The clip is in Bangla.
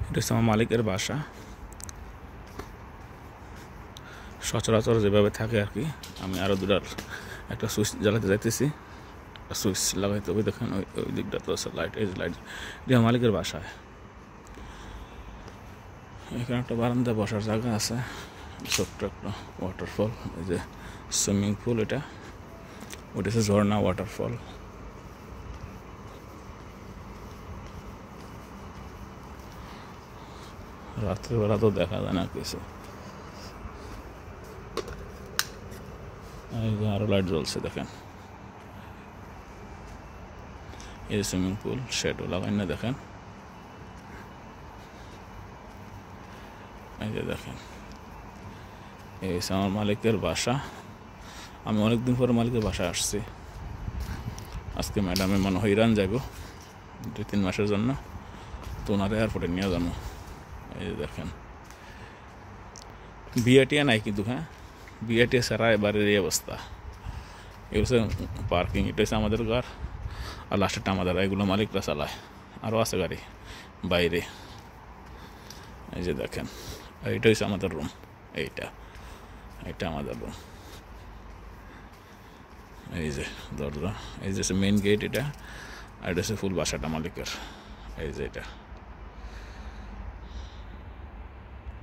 এটা হচ্ছে আমার মালিকের বাসা। সচরাচর যেভাবে থাকে আর কি। আমি আরও দুটার একটা সুইচ জ্বালাতে যাইতেছি, সুইচ লাগাইতে হবে। দেখেন ওই দিকটা তো আছে লাইট, এই লাইট। এটা আমার মালিকের বাসায়। এখানে একটা বারান্দা বসার জায়গা আছে, ছোট্ট একটা ওয়াটারফল, এই যে সুইমিং পুল। এটা ওটা হচ্ছে ঝর্ণা ওয়াটারফল। রাত্রিবেলা তো দেখা যায় না কিছু। এই যে আরো লাইট জ্বলছে দেখেন। এই সুইমিং পুল শ্যাডো লাগাই না দেখেন। এই যে দেখেন, এই হচ্ছে আমার মালিকের বাসা। আমি অনেকদিন পরে মালিকের বাসায় আসছি। আজকে ম্যাডামে মনে হয় ইরান যাইব 2-3 মাসের জন্য, তো ওনারা এয়ারপোর্টে নিয়ে যাবো। এই যে দেখেন, বিআটিয়া নাই কিন্তু, হ্যাঁ বিআটিয়া ছাড়া এবারের এই অবস্থা। এগুলো হচ্ছে পার্কিং, এটা হচ্ছে আমাদের ঘর, আর লাস্টেরটা আমাদের। এগুলো মালিকরা চালায়, আরও আছে গাড়ি বাইরে। এই যে দেখেন, এইটা হচ্ছে আমাদের রুম। এইটা আমাদের রুম। এই যে দরজা, এই যে মেইন গেট এটা, আর এটা হচ্ছে ফুল বাসাটা মালিকের। এই যে এটা